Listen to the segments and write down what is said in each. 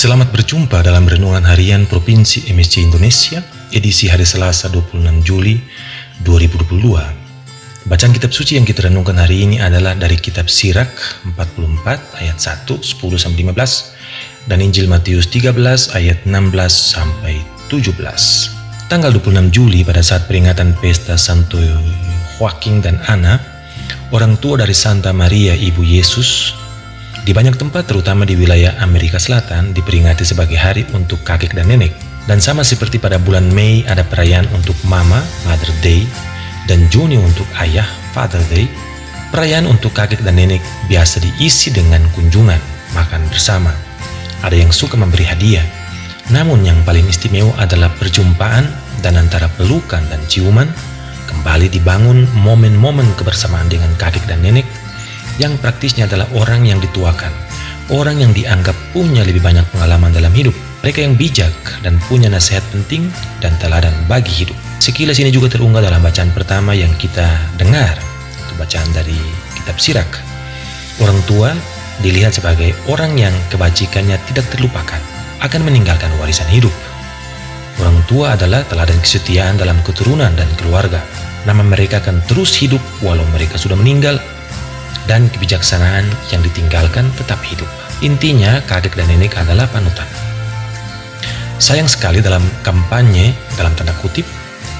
Selamat berjumpa dalam Renungan Harian Provinsi MSC Indonesia, edisi hari Selasa 26 Juli 2022. Bacaan kitab suci yang kita renungkan hari ini adalah dari kitab Sirak 44 ayat 1, 10-15 dan Injil Matius 13 ayat 16-17. Tanggal 26 Juli pada saat peringatan pesta Santo Joaquin dan Ana, orang tua dari Santa Maria Ibu Yesus, di banyak tempat terutama di wilayah Amerika Selatan diperingati sebagai hari untuk kakek dan nenek. Dan sama seperti pada bulan Mei ada perayaan untuk Mama, Mother Day, dan Juni untuk Ayah, Father Day, perayaan untuk kakek dan nenek biasa diisi dengan kunjungan, makan bersama. Ada yang suka memberi hadiah, namun yang paling istimewa adalah perjumpaan dan antara pelukan dan ciuman kembali dibangun momen-momen kebersamaan dengan kakek dan nenek yang praktisnya adalah orang yang dituakan, orang yang dianggap punya lebih banyak pengalaman dalam hidup, mereka yang bijak dan punya nasihat penting dan teladan bagi hidup. Sekilas ini juga terunggah dalam bacaan pertama yang kita dengar, itu bacaan dari kitab Sirak. Orang tua dilihat sebagai orang yang kebajikannya tidak terlupakan, akan meninggalkan warisan hidup. Orang tua adalah teladan kesetiaan dalam keturunan dan keluarga. Nama mereka akan terus hidup walau mereka sudah meninggal, dan kebijaksanaan yang ditinggalkan tetap hidup. Intinya, kakek dan nenek adalah panutan. Sayang sekali dalam kampanye, dalam tanda kutip,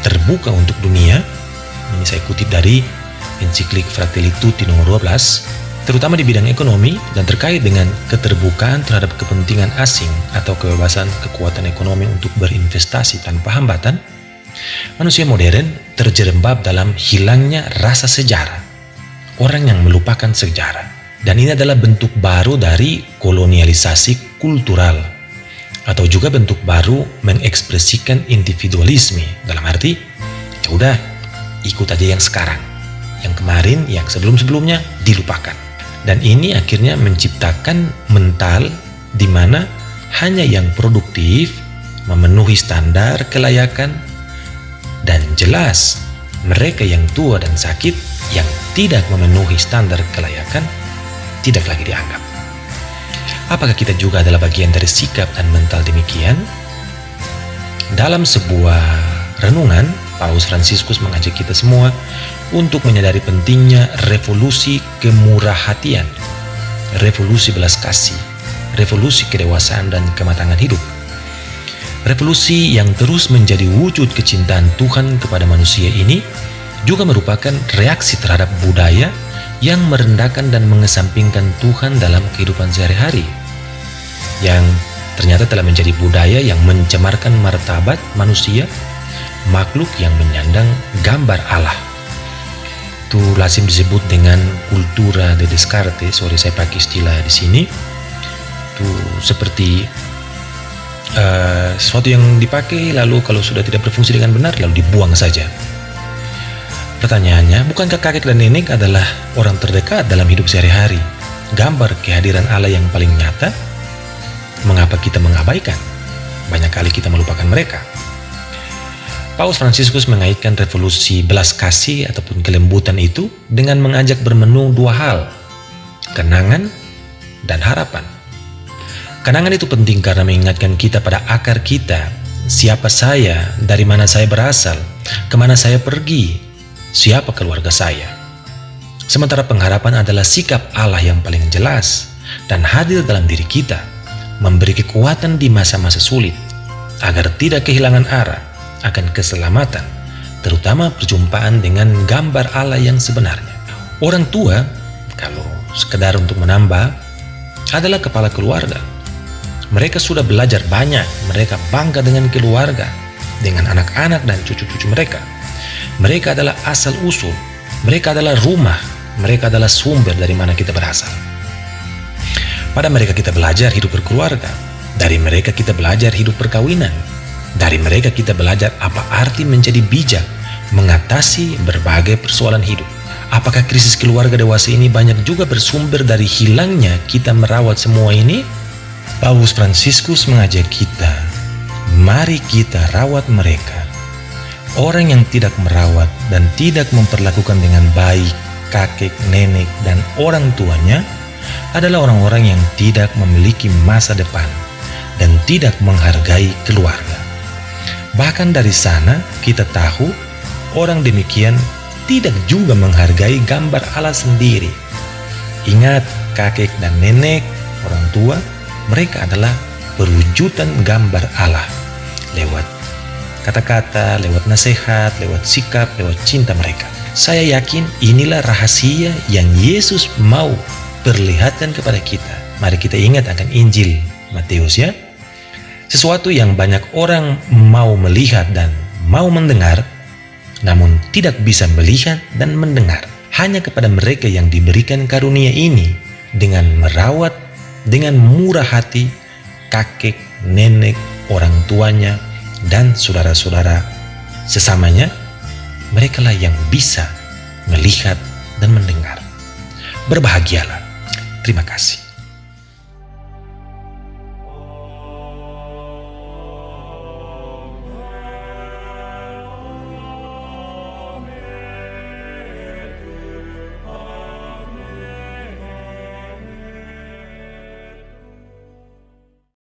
terbuka untuk dunia, ini saya kutip dari ensiklik Fratelli Tutti nomor 12, terutama di bidang ekonomi dan terkait dengan keterbukaan terhadap kepentingan asing atau kebebasan kekuatan ekonomi untuk berinvestasi tanpa hambatan, manusia modern terjerembab dalam hilangnya rasa sejarah. Orang yang melupakan sejarah. Dan ini adalah bentuk baru dari kolonialisasi kultural, atau juga bentuk baru mengekspresikan individualisme, dalam arti ya udah ikut aja yang sekarang, yang kemarin, yang sebelum-sebelumnya dilupakan. Dan ini akhirnya menciptakan mental di mana hanya yang produktif memenuhi standar kelayakan, dan jelas mereka yang tua dan sakit yang tidak memenuhi standar kelayakan tidak lagi dianggap. Apakah kita juga adalah bagian dari sikap dan mental demikian? Dalam sebuah renungan, Paus Fransiskus mengajak kita semua untuk menyadari pentingnya revolusi kemurahhatian, revolusi belas kasih, revolusi kedewasaan dan kematangan hidup. Revolusi yang terus menjadi wujud kecintaan Tuhan kepada manusia ini juga merupakan reaksi terhadap budaya yang merendahkan dan mengesampingkan Tuhan dalam kehidupan sehari-hari, yang ternyata telah menjadi budaya yang mencemarkan martabat manusia, makhluk yang menyandang gambar Allah. Itu lazim disebut dengan kultura de Descartes, sorry saya pakai istilah di sini. Itu seperti sesuatu yang dipakai lalu kalau sudah tidak berfungsi dengan benar lalu dibuang saja. Pertanyaannya, bukankah kakek dan nenek adalah orang terdekat dalam hidup sehari-hari, gambar kehadiran Allah yang paling nyata? Mengapa kita mengabaikan? Banyak kali kita melupakan mereka. Paus Fransiskus mengaitkan revolusi belas kasih ataupun kelembutan itu dengan mengajak bermenung dua hal, kenangan dan harapan. Kenangan itu penting karena mengingatkan kita pada akar kita, siapa saya, dari mana saya berasal, kemana saya pergi, siapa keluarga saya. Sementara pengharapan adalah sikap Allah yang paling jelas dan hadir dalam diri kita, memberi kekuatan di masa-masa sulit, agar tidak kehilangan arah akan keselamatan, terutama perjumpaan dengan gambar Allah yang sebenarnya. Orang tua, kalau sekedar untuk menambah, adalah kepala keluarga. Mereka sudah belajar banyak, mereka bangga dengan keluarga, dengan anak-anak dan cucu-cucu mereka. Mereka adalah asal-usul, mereka adalah rumah, mereka adalah sumber dari mana kita berasal. Pada mereka kita belajar hidup berkeluarga, dari mereka kita belajar hidup perkawinan, dari mereka kita belajar apa arti menjadi bijak, mengatasi berbagai persoalan hidup. Apakah krisis keluarga dewasa ini banyak juga bersumber dari hilangnya kita merawat semua ini? Paus Fransiskus mengajak kita, mari kita rawat mereka. Orang yang tidak merawat dan tidak memperlakukan dengan baik kakek, nenek, dan orang tuanya adalah orang-orang yang tidak memiliki masa depan dan tidak menghargai keluarga. Bahkan dari sana kita tahu orang demikian tidak juga menghargai gambar Allah sendiri. Ingat, kakek dan nenek, orang tua, mereka adalah perwujudan gambar Allah lewat kata-kata, lewat nasihat, lewat sikap, lewat cinta mereka. Saya yakin inilah rahasia yang Yesus mau perlihatkan kepada kita. Mari kita ingat akan Injil Matius ya. Sesuatu yang banyak orang mau melihat dan mau mendengar, namun tidak bisa melihat dan mendengar. Hanya kepada mereka yang diberikan karunia ini dengan merawat dengan murah hati kakek, nenek, orang tuanya, dan saudara-saudara sesamanya, merekalah yang bisa melihat dan mendengar. Berbahagialah. Terima kasih.